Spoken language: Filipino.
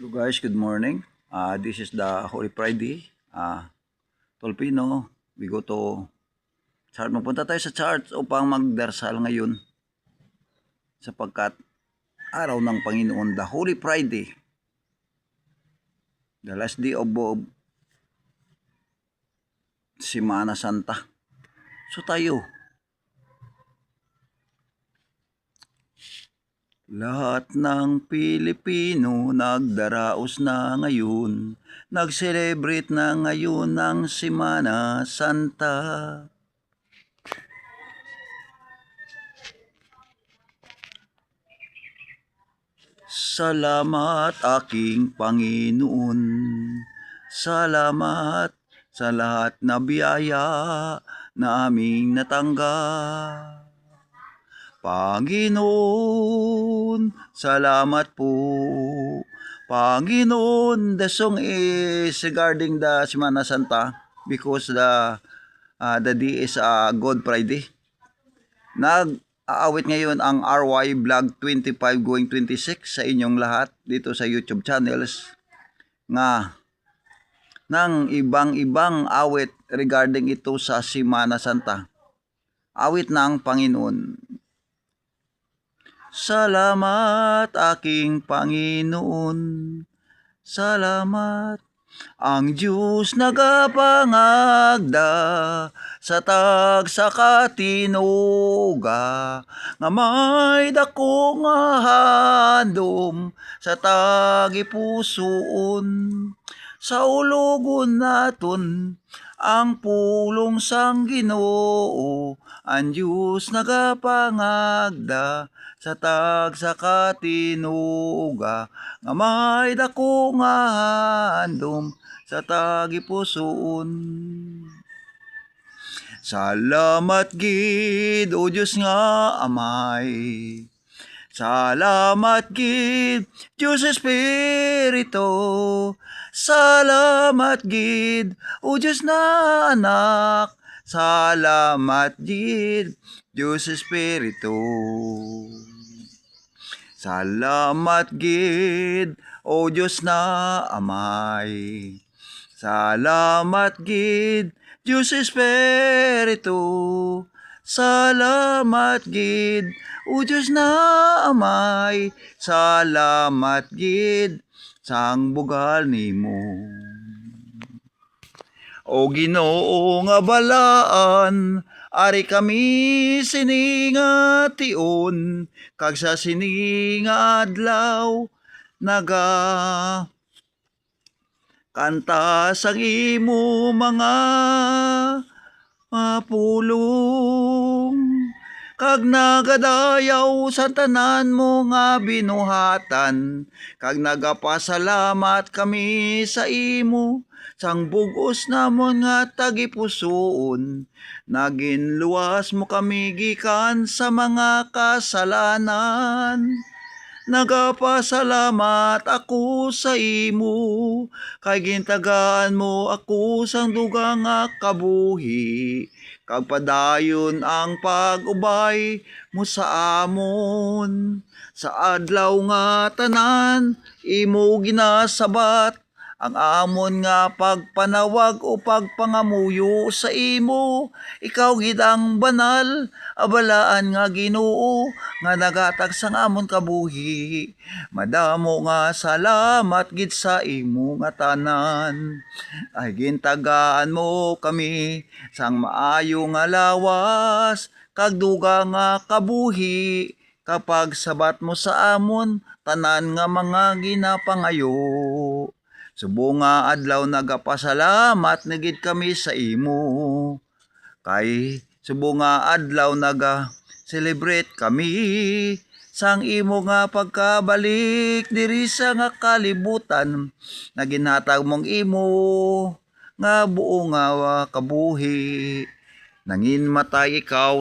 So guys, good morning. This is the Holy Friday. Tolpino, we go to church. Magpunta tayo sa church upang magdarsal ngayon sapagkat araw ng Panginoon, the Holy Friday, the last day of Semana Santa. So tayo, lahat ng Pilipino nagdaraos na ngayon, nag-celebrate na ngayon ng Semana Santa. Salamat aking Panginoon, salamat sa lahat na biyaya na aming natanggap. Panginoon, salamat po. Panginoon, the song is regarding the Semana Santa because the day is Good Friday. Nag-aawit ngayon ang RY Vlog 25 going 26 sa inyong lahat dito sa YouTube channels nga ng ibang-ibang awit regarding ito sa Semana Santa. Awit ng Panginoon. Salamat aking Panginoon, salamat. Ang Diyos nagapangagda sa tagsakatinuga, nga may dako nga handom sa tagipusoon. Sa ulugon naton ang pulong sang Ginoo, ang Diyos nagapangagda sa tagsakatinuga, nga may dako nga handom sa tagipusoon. Salamat gid o Diyos nga Amay, salamat gid Diyos Espiritu, salamat gid o Diyos na anak, salamat gid Diyos Espiritu. Salamat gid o Diyos na Amay, salamat gid Diyos Espiritu, salamat gid o Diyos na Amay, salamat gid sang bugal nimo. O Ginoo nga balaan, ari kami siningation, kag sa sininga adlaw naga kanta sang imo mga pulong, kag nagadayaw sa tanan mo nga binuhatan, kag nagapasalamat kami sa imo sang bugos namon nga tagipusoon. Naginluwas mo kami gikan sa mga kasalanan. Nagapasalamat ako sa imo, kay gintagaan mo ako sang dugang nga kabuhi, kag padayon ang pag-ubay mo sa amon. Sa adlaw nga tanan, imo ginasabat ang amon nga pagpanawag o pagpangamuyo sa imo. Ikaw gid ang banal, abalaan nga Ginoo, nga nagatag sang amon kabuhi. Madamo nga salamat gid sa imo nga tanan. Ay gintagaan mo kami sang maayo nga lawas, kag duga nga kabuhi, kapag sabat mo sa amon tanan nga mga ginapangayo. Subo nga adlaw nagapasalamat na gid kami sa imo, kay subo nga adlaw naga-celebrate kami sang imo nga pagkabalik diri sa nga kalibutan, na ginhatag mong imo nga buo nga kabuhi. Nangin matay ikaw